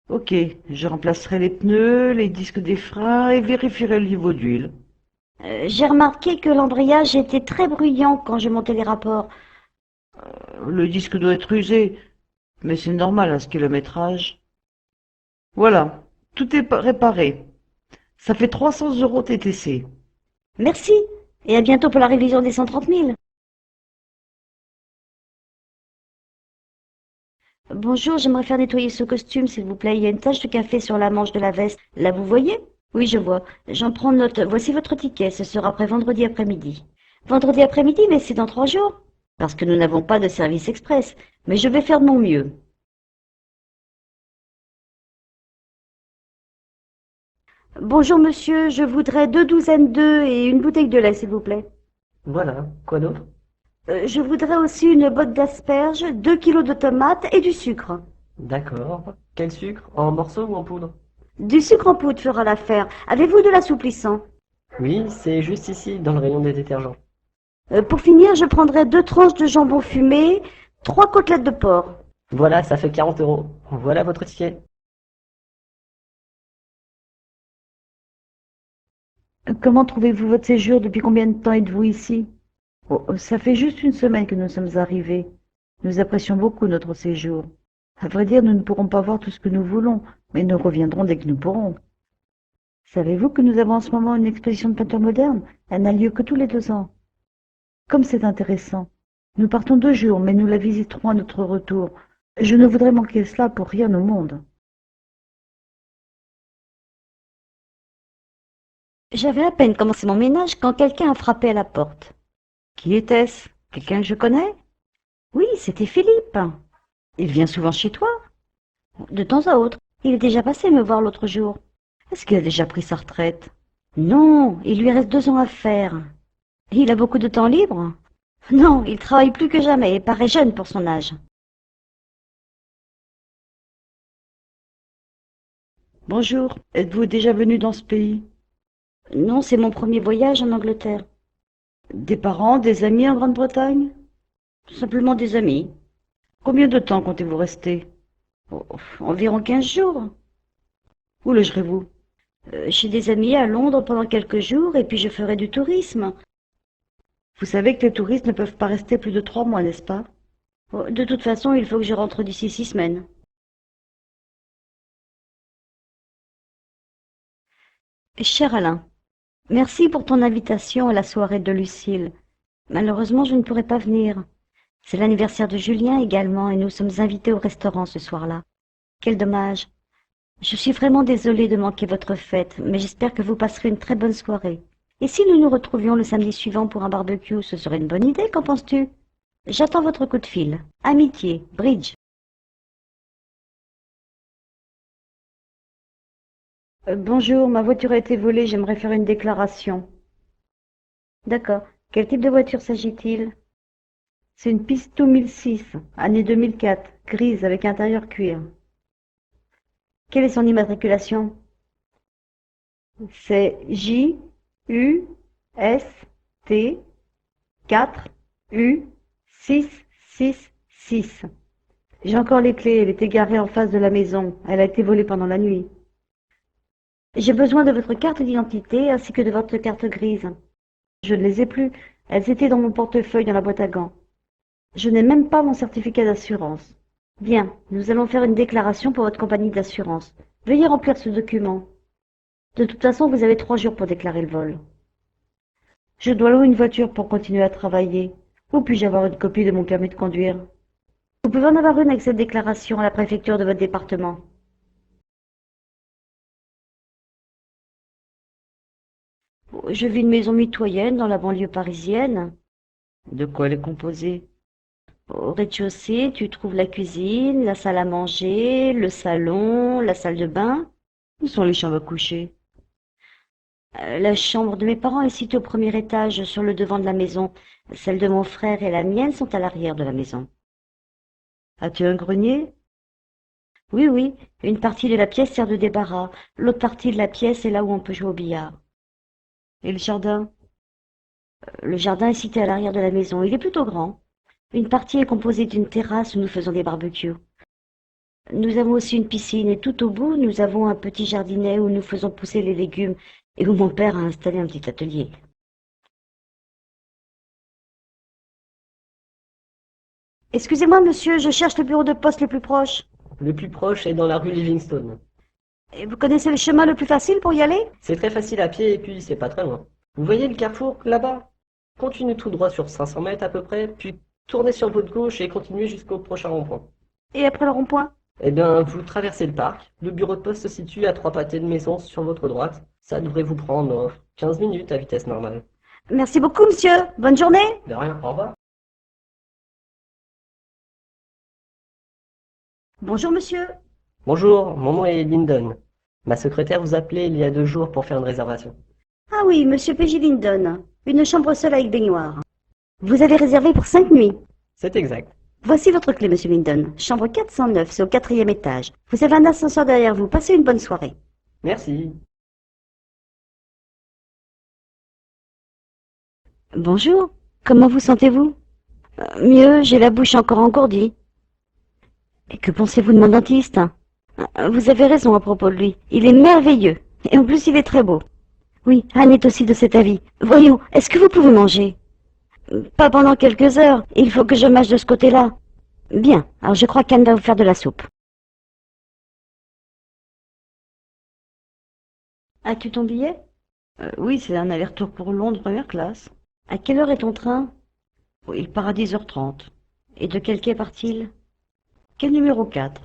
Ok, je remplacerai les pneus, les disques des freins et vérifierai le niveau d'huile. J'ai remarqué que l'embrayage était très bruyant quand je montais les rapports. Le disque doit être usé, mais c'est normal à ce kilométrage. Voilà, tout est réparé. Ça fait 300 € TTC. Merci, et à bientôt pour la révision des 130 000. Bonjour, j'aimerais faire nettoyer ce costume, s'il vous plaît. Il y a une tache de café sur la manche de la veste. Là, vous voyez? Oui, je vois. J'en prends note. Voici votre ticket. Ce sera après vendredi après-midi. Vendredi après-midi, mais c'est dans 3 jours. Parce que nous n'avons pas de service express. Mais je vais faire de mon mieux. Bonjour, monsieur. Je voudrais 2 douzaines d'œufs et une bouteille de lait, s'il vous plaît. Voilà, quoi d'autre? Je voudrais aussi une botte d'asperges, 2 kilos de tomates et du sucre. D'accord. Quel sucre? En morceaux ou en poudre? Du sucre en poudre fera l'affaire. Avez-vous de l'assouplissant? Oui, c'est juste ici, dans le rayon des détergents. Pour finir, je prendrai 2 tranches de jambon fumé, 3 côtelettes de porc. Voilà, ça fait 40 €. Voilà votre ticket. Comment trouvez-vous votre séjour? Depuis combien de temps êtes-vous ici? Oh, ça fait juste une semaine que nous sommes arrivés. Nous apprécions beaucoup notre séjour. À vrai dire, nous ne pourrons pas voir tout ce que nous voulons, mais nous reviendrons dès que nous pourrons. Savez-vous que nous avons en ce moment une exposition de peinture moderne? Elle n'a lieu que tous les 2 ans. Comme c'est intéressant. Nous partons 2 jours, mais nous la visiterons à notre retour. Je ne voudrais manquer cela pour rien au monde. J'avais à peine commencé mon ménage quand quelqu'un a frappé à la porte. Qui était-ce? Quelqu'un que je connais? Oui, c'était Philippe. Il vient souvent chez toi? De temps à autre. Il est déjà passé me voir l'autre jour. Est-ce qu'il a déjà pris sa retraite? Non, il lui reste 2 ans à faire. Il a beaucoup de temps libre? Non, il travaille plus que jamais et paraît jeune pour son âge. Bonjour, êtes-vous déjà venu dans ce pays? Non, c'est mon premier voyage en Angleterre. Des parents, des amis en Grande-Bretagne? Simplement des amis. Combien de temps comptez-vous rester? Oh, environ 15 jours. Où logerez-vous? Chez des amis à Londres pendant quelques jours et puis je ferai du tourisme. Vous savez que les touristes ne peuvent pas rester plus de 3 mois, n'est-ce pas? Oh, de toute façon, il faut que je rentre d'ici 6 semaines. Cher Alain, merci pour ton invitation à la soirée de Lucille. Malheureusement, je ne pourrai pas venir. C'est l'anniversaire de Julien également et nous sommes invités au restaurant ce soir-là. Quel dommage. Je suis vraiment désolée de manquer votre fête, mais j'espère que vous passerez une très bonne soirée. Et si nous nous retrouvions le samedi suivant pour un barbecue, ce serait une bonne idée, qu'en penses-tu? J'attends votre coup de fil. Amitié, Bridge. Bonjour, ma voiture a été volée, j'aimerais faire une déclaration. D'accord. Quel type de voiture s'agit-il? C'est une Pisto 1006, année 2004, grise avec intérieur cuir. Quelle est son immatriculation? C'est JUST 4U666. J'ai encore les clés, elle est égarée en face de la maison. Elle a été volée pendant la nuit. J'ai besoin de votre carte d'identité ainsi que de votre carte grise. Je ne les ai plus. Elles étaient dans mon portefeuille dans la boîte à gants. Je n'ai même pas mon certificat d'assurance. Bien, nous allons faire une déclaration pour votre compagnie d'assurance. Veuillez remplir ce document. De toute façon, vous avez 3 jours pour déclarer le vol. Je dois louer une voiture pour continuer à travailler. Où puis-je avoir une copie de mon permis de conduire? Vous pouvez en avoir une avec cette déclaration à la préfecture de votre département. Je vis une maison mitoyenne dans la banlieue parisienne. De quoi elle est composée? Au rez-de-chaussée, tu trouves la cuisine, la salle à manger, le salon, la salle de bain. Où sont les chambres à coucher? La chambre de mes parents est située au premier étage, sur le devant de la maison. Celle de mon frère et la mienne sont à l'arrière de la maison. As-tu un grenier? Oui, oui. Une partie de la pièce sert de débarras. L'autre partie de la pièce est là où on peut jouer au billard. Et le jardin? Le jardin est situé à l'arrière de la maison. Il est plutôt grand. Une partie est composée d'une terrasse où nous faisons des barbecues. Nous avons aussi une piscine et tout au bout, nous avons un petit jardinet où nous faisons pousser les légumes et où mon père a installé un petit atelier. Excusez-moi, monsieur, je cherche le bureau de poste le plus proche. Le plus proche est dans la rue Livingstone. Et vous connaissez le chemin le plus facile pour y aller? C'est très facile à pied et puis c'est pas très loin. Vous voyez le carrefour là-bas? Continuez tout droit sur 500 mètres à peu près, puis tournez sur votre gauche et continuez jusqu'au prochain rond-point. Et après le rond-point? Eh bien, vous traversez le parc. Le bureau de poste se situe à 3 pâtés de maison sur votre droite. Ça devrait vous prendre 15 minutes à vitesse normale. Merci beaucoup, monsieur. Bonne journée. De rien, au revoir. Bonjour, monsieur. Bonjour, mon nom est Lyndon. Ma secrétaire vous appelait il y a 2 jours pour faire une réservation. Ah oui, monsieur P.J. Lyndon. Une chambre seule avec baignoire. Vous avez réservé pour 5 nuits. C'est exact. Voici votre clé, monsieur Lyndon. Chambre 409, c'est au 4e étage. Vous avez un ascenseur derrière vous. Passez une bonne soirée. Merci. Bonjour. Comment vous sentez-vous? Mieux, j'ai la bouche encore engourdie. Et que pensez-vous de mon dentiste? Vous avez raison à propos de lui. Il est merveilleux. Et en plus, il est très beau. Oui, Anne est aussi de cet avis. Voyons, est-ce que vous pouvez manger? Pas pendant quelques heures. Il faut que je mâche de ce côté-là. Bien, alors je crois qu'Anne va vous faire de la soupe. As-tu ton billet? Oui, c'est un aller-retour pour Londres, première classe. À quelle heure est ton train? Il part à 10h30. Et de quel quai part-il? Quel numéro 4?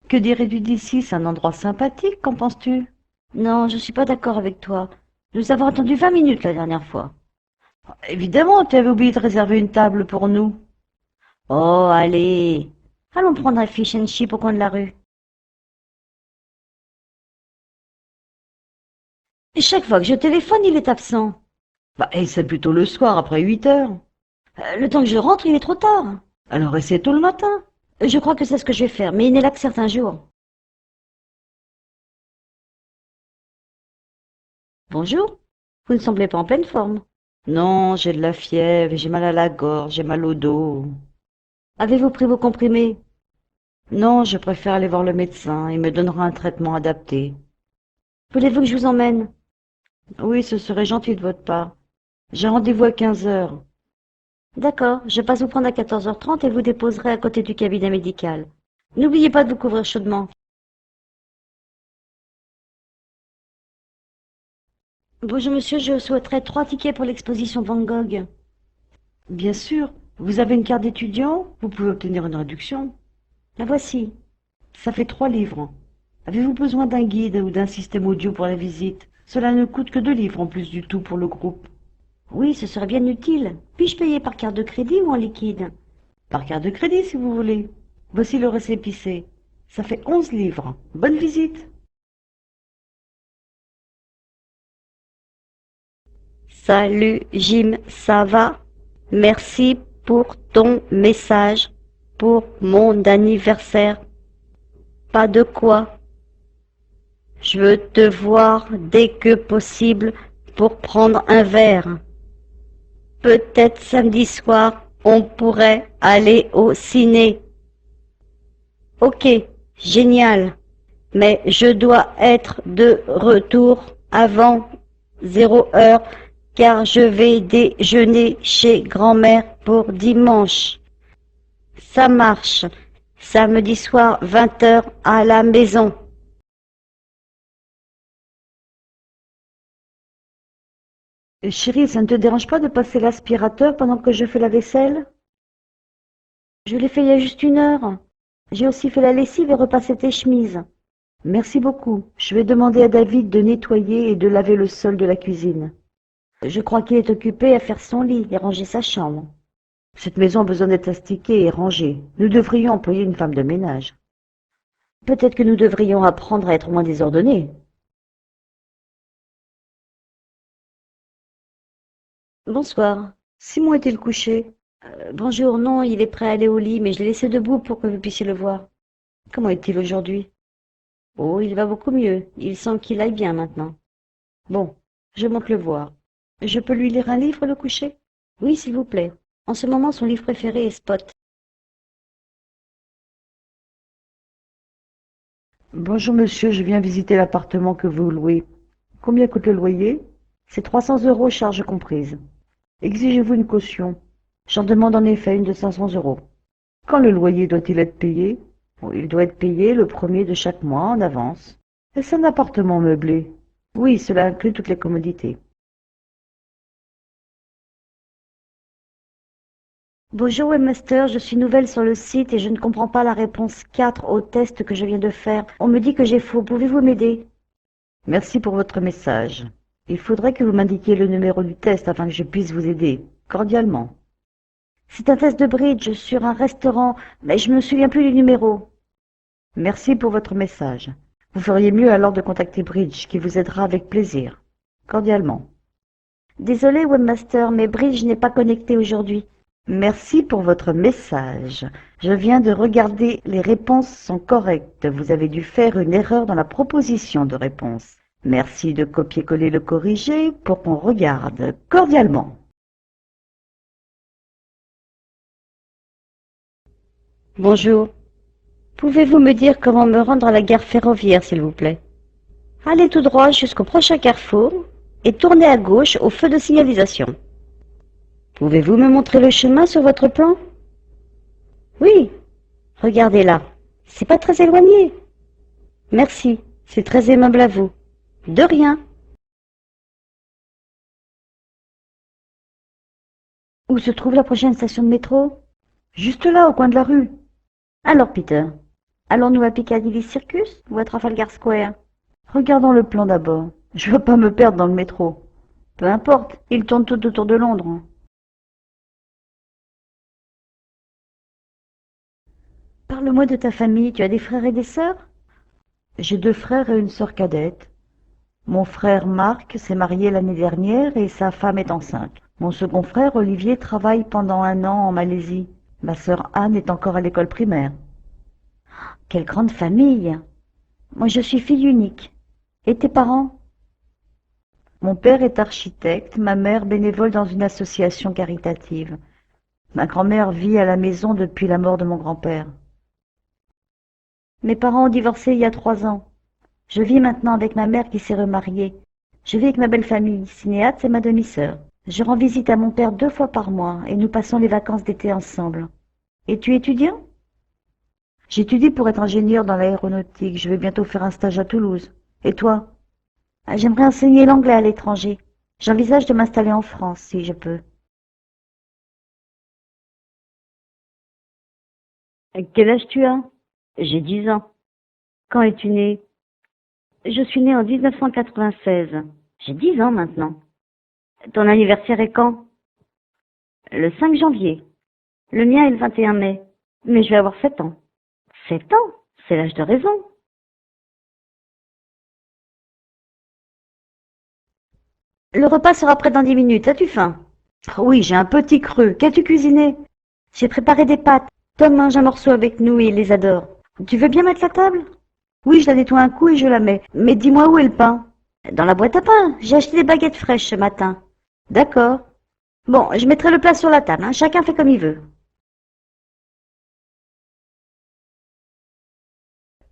Que dirais-tu d'ici? C'est un endroit sympathique, qu'en penses-tu? Non, je suis pas d'accord avec toi. Nous avons attendu 20 minutes la dernière fois. Évidemment, tu avais oublié de réserver une table pour nous. Oh, allez. Allons prendre un fish and chip au coin de la rue. Et chaque fois que je téléphone, il est absent. Et c'est plutôt le soir, après 8 heures. Le temps que je rentre, il est trop tard. Alors essaie tôt le matin. Je crois que c'est ce que je vais faire, mais il n'est là que certains jours. Bonjour. Vous ne semblez pas en pleine forme. Non, j'ai de la fièvre, j'ai mal à la gorge, j'ai mal au dos. Avez-vous pris vos comprimés? Non, je préfère aller voir le médecin. Il me donnera un traitement adapté. Voulez-vous que je vous emmène? Oui, ce serait gentil de votre part. J'ai rendez-vous à 15 heures. D'accord, je passe vous prendre à 14h30 et vous déposerai à côté du cabinet médical. N'oubliez pas de vous couvrir chaudement. Bonjour monsieur, je souhaiterais 3 tickets pour l'exposition Van Gogh. Bien sûr, vous avez une carte d'étudiant, vous pouvez obtenir une réduction. La voici. Ça fait 3 livres. Avez-vous besoin d'un guide ou d'un système audio pour la visite? Cela ne coûte que 2 livres en plus du tout pour le groupe. Oui, ce serait bien utile. Puis-je payer par carte de crédit ou en liquide? Par carte de crédit, si vous voulez. Voici le récépissé. Ça fait 11 livres. Bonne visite. Salut Jim, ça va? Merci pour ton message pour mon anniversaire. Pas de quoi. Je veux te voir dès que possible pour prendre un verre. Peut-être samedi soir, on pourrait aller au ciné. Ok, Génial. Mais je dois être de retour avant 0 heure car je vais déjeuner chez grand-mère pour dimanche. Ça marche. Samedi soir 20 heures à la maison. Chérie, ça ne te dérange pas de passer l'aspirateur pendant que je fais la vaisselle? Je l'ai fait il y a juste 1 heure. J'ai aussi fait la lessive et repassé tes chemises. Merci beaucoup. Je vais demander à David de nettoyer et de laver le sol de la cuisine. Je crois qu'il est occupé à faire son lit et ranger sa chambre. Cette maison a besoin d'être astiquée et rangée. Nous devrions employer une femme de ménage. Peut-être que nous devrions apprendre à être moins désordonnés. Bonsoir. Simon est-il couché? Bonjour, non, il est prêt à aller au lit, mais je l'ai laissé debout pour que vous puissiez le voir. Comment est-il aujourd'hui? Oh, il va beaucoup mieux. Il semble qu'il aille bien maintenant. Bon, je monte le voir. Je peux lui lire un livre, le coucher? Oui, s'il vous plaît. En ce moment, son livre préféré est Spot. Bonjour monsieur, je viens visiter l'appartement que vous louez. Combien coûte le loyer? C'est 300 €, charges comprises. Exigez-vous une caution? J'en demande en effet une de 500 €. Quand le loyer doit-il être payé? Il doit être payé le 1er de chaque mois en avance. Est-ce un appartement meublé? Oui, cela inclut toutes les commodités. Bonjour webmaster, je suis nouvelle sur le site et je ne comprends pas la réponse 4 au test que je viens de faire. On me dit que j'ai faux, pouvez-vous m'aider? Merci pour votre message. Il faudrait que vous m'indiquiez le numéro du test afin que je puisse vous aider, cordialement. C'est un test de bridge sur un restaurant, mais je ne me souviens plus du numéro. Merci pour votre message. Vous feriez mieux alors de contacter Bridge, qui vous aidera avec plaisir. Cordialement. Désolé webmaster, mais Bridge n'est pas connecté aujourd'hui. Merci pour votre message. Je viens de regarder, les réponses sont correctes. Vous avez dû faire une erreur dans la proposition de réponse. Merci de copier-coller le corrigé pour qu'on regarde. Cordialement. Bonjour. Pouvez-vous me dire comment me rendre à la gare ferroviaire, s'il vous plaît? Allez tout droit jusqu'au prochain carrefour et tournez à gauche au feu de signalisation. Pouvez-vous me montrer le chemin sur votre plan? Oui. Regardez là. C'est pas très éloigné. Merci. C'est très aimable à vous. De rien. Où se trouve la prochaine station de métro? Juste là, au coin de la rue. Alors, Peter, allons-nous à Piccadilly Circus ou à Trafalgar Square? Regardons le plan d'abord. Je veux pas me perdre dans le métro. Peu importe, il tourne tout autour de Londres. Parle-moi de ta famille. Tu as des frères et des sœurs? J'ai 2 frères et une sœur cadette. Mon frère Marc s'est marié l'année dernière et sa femme est enceinte. Mon second frère Olivier travaille pendant 1 an en Malaisie. Ma sœur Anne est encore à l'école primaire. Quelle grande famille! Moi, je suis fille unique. Et tes parents? Mon père est architecte, ma mère bénévole dans une association caritative. Ma grand-mère vit à la maison depuis la mort de mon grand-père. Mes parents ont divorcé il y a 3 ans. Je vis maintenant avec ma mère qui s'est remariée. Je vis avec ma belle famille, cinéate et ma demi-sœur. Je rends visite à mon père 2 fois par mois et nous passons les vacances d'été ensemble. Et tu étudies? J'étudie pour être ingénieur dans l'aéronautique. Je vais bientôt faire un stage à Toulouse. Et toi? J'aimerais enseigner l'anglais à l'étranger. J'envisage de m'installer en France, si je peux. Quel âge tu as? J'ai 10 ans. Quand es-tu né? Je suis née en 1996. J'ai 10 ans maintenant. Ton anniversaire est quand? Le 5 janvier. Le mien est le 21 mai. Mais je vais avoir 7 ans. 7 ans? C'est l'âge de raison. Le repas sera prêt dans 10 minutes. As-tu faim? Oui, j'ai un petit creux. Qu'as-tu cuisiné? J'ai préparé des pâtes. Tom mange un morceau avec nous et il les adore. Tu veux bien mettre la table? Oui, je la nettoie un coup et je la mets. Mais dis-moi où est le pain? Dans la boîte à pain. J'ai acheté des baguettes fraîches ce matin. D'accord. Bon, je mettrai le plat sur la table. Chacun fait comme il veut.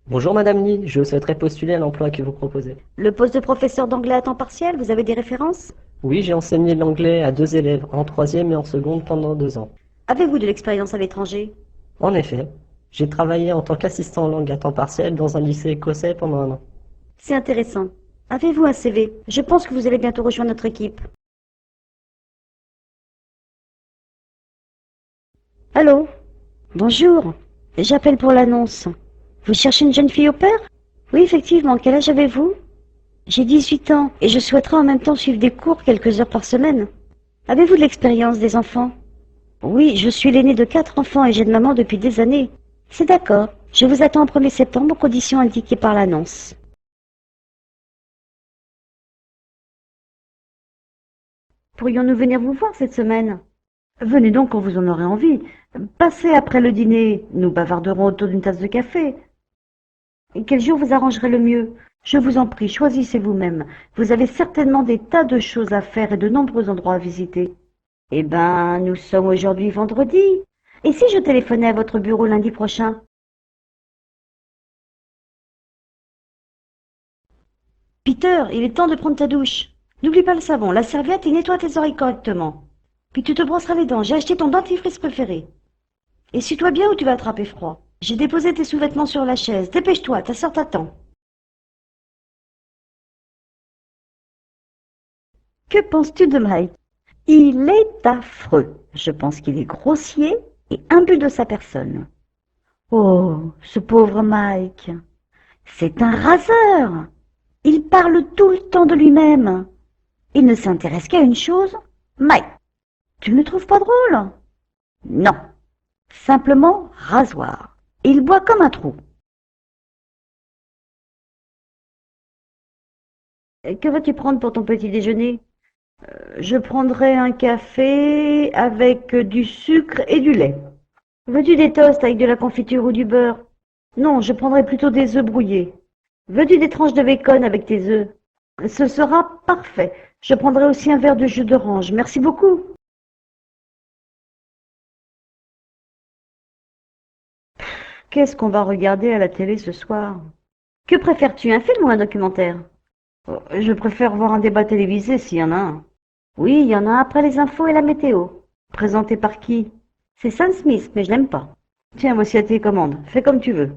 Bonjour Madame Lee, je souhaiterais postuler à l'emploi que vous proposez. Le poste de professeur d'anglais à temps partiel, vous avez des références? Oui, j'ai enseigné l'anglais à 2 élèves, en 3e et en seconde pendant 2 ans. Avez-vous de l'expérience à l'étranger? En effet, j'ai travaillé en tant qu'assistant en langue à temps partiel dans un lycée écossais pendant 1 an. C'est intéressant. Avez-vous un CV? Je pense que vous allez bientôt rejoindre notre équipe. Allô? Bonjour. J'appelle pour l'annonce. Vous cherchez une jeune fille au pair? Oui, effectivement. Quel âge avez-vous? J'ai 18 ans et je souhaiterais en même temps suivre des cours quelques heures par semaine. Avez-vous de l'expérience des enfants? Oui, je suis l'aîné de 4 enfants et j'ai de maman depuis des années. C'est d'accord. Je vous attends au 1er septembre aux conditions indiquées par l'annonce. Pourrions-nous venir vous voir cette semaine? Venez donc quand vous en aurez envie. Passez après le dîner, nous bavarderons autour d'une tasse de café. Et quel jour vous arrangerait le mieux? Je vous en prie, choisissez vous-même. Vous avez certainement des tas de choses à faire et de nombreux endroits à visiter. Eh ben, nous sommes aujourd'hui vendredi. Et si je téléphonais à votre bureau lundi prochain? Peter, il est temps de prendre ta douche. N'oublie pas le savon, la serviette et nettoie tes oreilles correctement. Puis tu te brosseras les dents, j'ai acheté ton dentifrice préféré. Essuie-toi bien ou tu vas attraper froid. J'ai déposé tes sous-vêtements sur la chaise. Dépêche-toi, ta sœur t'attend. Que penses-tu de Mike? Il est affreux. Je pense qu'il est grossier et imbu de sa personne. Oh, ce pauvre Mike. C'est un raseur. Il parle tout le temps de lui-même. Il ne s'intéresse qu'à une chose. Mike, tu ne le trouves pas drôle? Non. Simplement rasoir. Il boit comme un trou. Que vas-tu prendre pour ton petit déjeuner? Je prendrai un café avec du sucre et du lait. Veux-tu des toasts avec de la confiture ou du beurre? Non, je prendrai plutôt des œufs brouillés. Veux-tu des tranches de bacon avec tes œufs? Ce sera parfait. Je prendrai aussi un verre de jus d'orange. Merci beaucoup. Qu'est-ce qu'on va regarder à la télé ce soir? Que préfères-tu, un film ou un documentaire? Je préfère voir un débat télévisé s'il y en a un. Oui, il y en a un après les infos et la météo. Présenté par qui? C'est Sam Smith, mais je l'aime pas. Tiens, voici à tes commandes. Fais comme tu veux.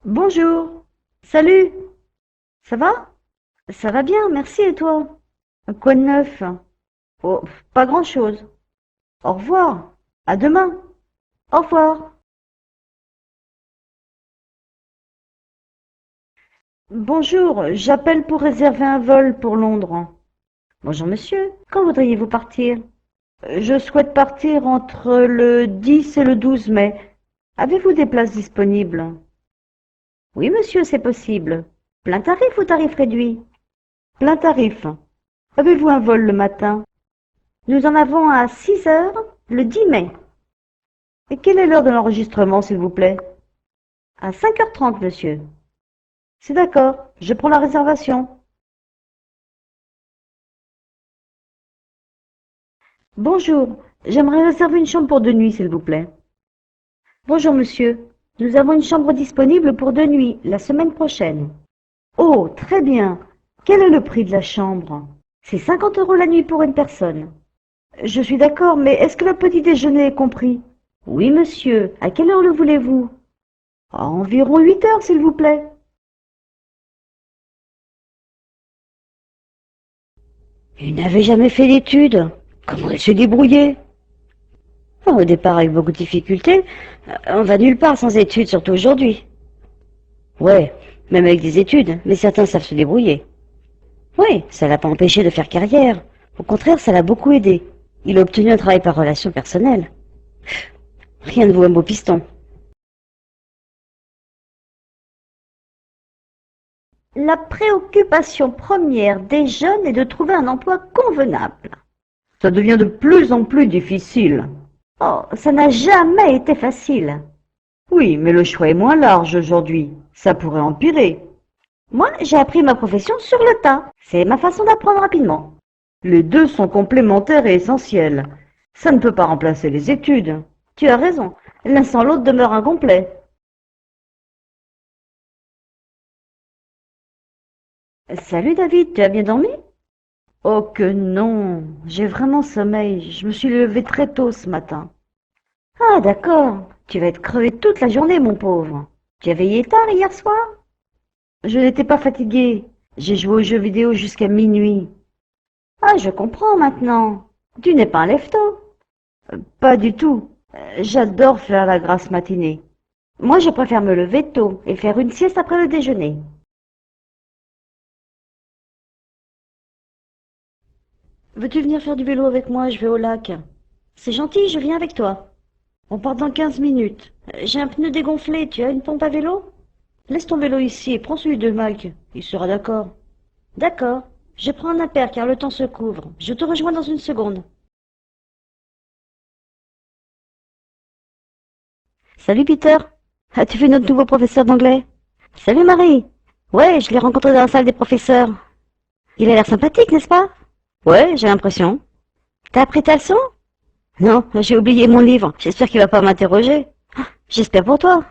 Bonjour. Salut. Ça va? Ça va bien, merci et toi? Quoi de neuf? Oh, pas grand-chose. Au revoir. À demain. Au revoir. Bonjour, j'appelle pour réserver un vol pour Londres. Bonjour monsieur, quand voudriez-vous partir? Je souhaite partir entre le 10 et le 12 mai. Avez-vous des places disponibles? Oui monsieur, c'est possible. Plein tarif ou tarif réduit? Plein tarif. Avez-vous un vol le matin? Nous en avons à 6 heures le 10 mai. Et quelle est l'heure de l'enregistrement, s'il vous plaît? À 5h30, monsieur. C'est d'accord, je prends la réservation. Bonjour, j'aimerais réserver une chambre pour 2 nuits, s'il vous plaît. Bonjour, monsieur. Nous avons une chambre disponible pour 2 nuits, la semaine prochaine. Oh, très bien. Quel est le prix de la chambre? C'est 50 € la nuit pour une personne. Je suis d'accord, mais est-ce que le petit déjeuner est compris? Oui, monsieur. À quelle heure le voulez-vous? À environ 8 heures, s'il vous plaît. Il n'avait jamais fait d'études. Comment il se débrouillait? Au départ, avec beaucoup de difficultés, on va nulle part sans études, surtout aujourd'hui. Ouais, même avec des études, mais certains savent se débrouiller. Oui, ça l'a pas empêché de faire carrière. Au contraire, ça l'a beaucoup aidé. Il a obtenu un travail par relation personnelle. Rien ne vaut un beau piston. La préoccupation première des jeunes est de trouver un emploi convenable. Ça devient de plus en plus difficile. Oh, ça n'a jamais été facile. Oui, mais le choix est moins large aujourd'hui. Ça pourrait empirer. Moi, j'ai appris ma profession sur le tas. C'est ma façon d'apprendre rapidement. Les deux sont complémentaires et essentiels. Ça ne peut pas remplacer les études. Tu as raison. L'un sans l'autre demeure incomplet. Salut David, tu as bien dormi? Oh que non, j'ai vraiment sommeil. Je me suis levé très tôt ce matin. Ah d'accord, tu vas être crevé toute la journée, mon pauvre. Tu as veillé tard hier soir? Je n'étais pas fatigué. J'ai joué aux jeux vidéo jusqu'à minuit. Ah, je comprends maintenant. Tu n'es pas un lève-tôt. Pas du tout. J'adore faire la grasse matinée. Moi, je préfère me lever tôt et faire une sieste après le déjeuner. Veux-tu venir faire du vélo avec moi? Je vais au lac. C'est gentil, je viens avec toi. On part dans 15 minutes. J'ai un pneu dégonflé, tu as une pompe à vélo? Laisse ton vélo ici et prends celui de Mike. Il sera d'accord. D'accord. Je prends un impair car le temps se couvre. Je te rejoins dans une seconde. Salut Peter. As-tu vu notre nouveau professeur d'anglais? Salut Marie. Ouais, je l'ai rencontré dans la salle des professeurs. Il a l'air sympathique, n'est-ce pas? Ouais, j'ai l'impression. T'as appris ta leçon? Non, j'ai oublié mon livre. J'espère qu'il va pas m'interroger. J'espère pour toi.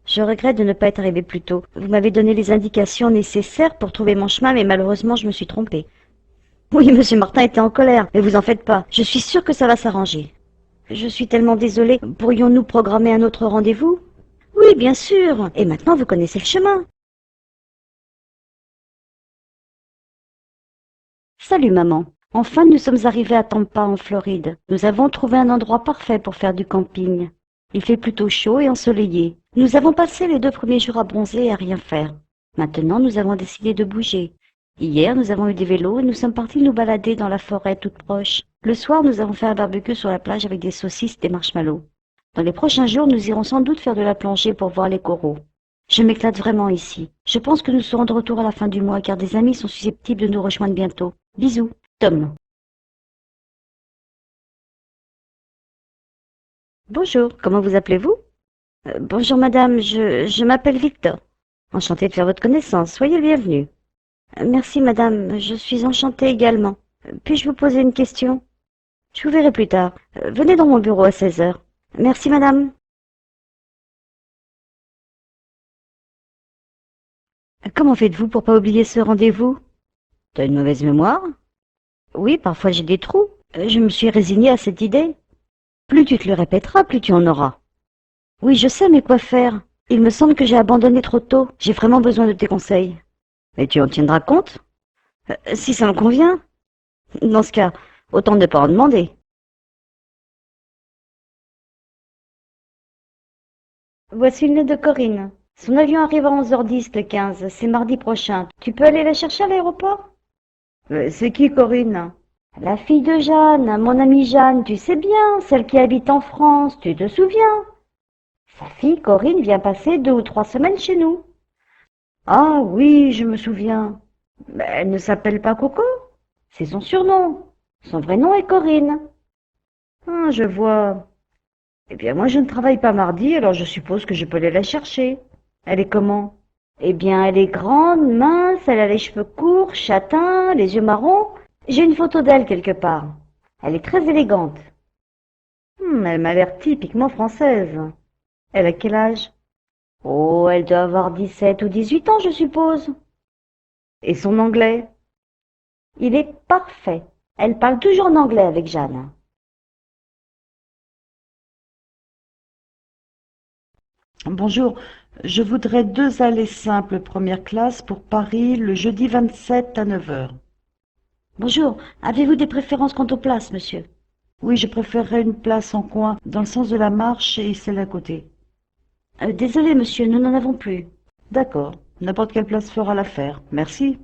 Je regrette de ne pas être arrivé plus tôt. Vous m'avez donné les indications nécessaires pour trouver mon chemin, mais malheureusement, je me suis trompée. Oui, monsieur Martin était en colère, mais vous en faites pas. Je suis sûre que ça va s'arranger. Je suis tellement désolée. Pourrions-nous programmer un autre rendez-vous? Oui, bien sûr. Et maintenant, vous connaissez le chemin. Salut, maman. Enfin, nous sommes arrivés à Tampa, en Floride. Nous avons trouvé un endroit parfait pour faire du camping. Il fait plutôt chaud et ensoleillé. Nous avons passé les 2 premiers jours à bronzer et à rien faire. Maintenant, nous avons décidé de bouger. Hier, nous avons eu des vélos et nous sommes partis nous balader dans la forêt toute proche. Le soir, nous avons fait un barbecue sur la plage avec des saucisses et des marshmallows. Dans les prochains jours, nous irons sans doute faire de la plongée pour voir les coraux. Je m'éclate vraiment ici. Je pense que nous serons de retour à la fin du mois car des amis sont susceptibles de nous rejoindre bientôt. Bisous, Tom. Bonjour, comment vous appelez-vous? Bonjour madame, je m'appelle Victor. Enchanté de faire votre connaissance, soyez le bienvenu. Merci madame, je suis enchantée également. Puis-je vous poser une question? Je vous verrai plus tard. Venez dans mon bureau à 16 heures. Merci madame. Comment faites-vous pour pas oublier ce rendez-vous? T'as une mauvaise mémoire? Oui, parfois j'ai des trous. Je me suis résignée à cette idée. Plus tu te le répéteras, plus tu en auras. Oui, je sais, mais quoi faire? Il me semble que j'ai abandonné trop tôt. J'ai vraiment besoin de tes conseils. Mais tu en tiendras compte? Si ça me convient. Dans ce cas, autant ne pas en demander. Voici une lettre de Corinne. Son avion arrive à 11h10 le 15. C'est mardi prochain. Tu peux aller la chercher à l'aéroport? C'est qui Corinne? La fille de Jeanne, mon amie Jeanne, tu sais bien, celle qui habite en France, tu te souviens? Sa fille Corinne vient passer 2 ou 3 semaines chez nous. Ah oui, je me souviens. Mais elle ne s'appelle pas Coco. C'est son surnom. Son vrai nom est Corinne. Ah, je vois. Eh bien, moi, je ne travaille pas mardi, alors je suppose que je peux aller la chercher. Elle est comment? Eh bien, elle est grande, mince, elle a les cheveux courts, châtains, les yeux marrons. J'ai une photo d'elle quelque part. Elle est très élégante. Elle m'a l'air typiquement française. Elle a quel âge? Oh, elle doit avoir 17 ou 18 ans, je suppose. Et son anglais? Il est parfait. Elle parle toujours en anglais avec Jeanne. Bonjour, je voudrais 2 allées simples première classe pour Paris le jeudi 27 à 9 heures. Bonjour, avez-vous des préférences quant aux places, monsieur? Oui, je préférerais une place en coin, dans le sens de la marche et celle à côté. Désolé, monsieur, nous n'en avons plus. D'accord, n'importe quelle place fera l'affaire. Merci.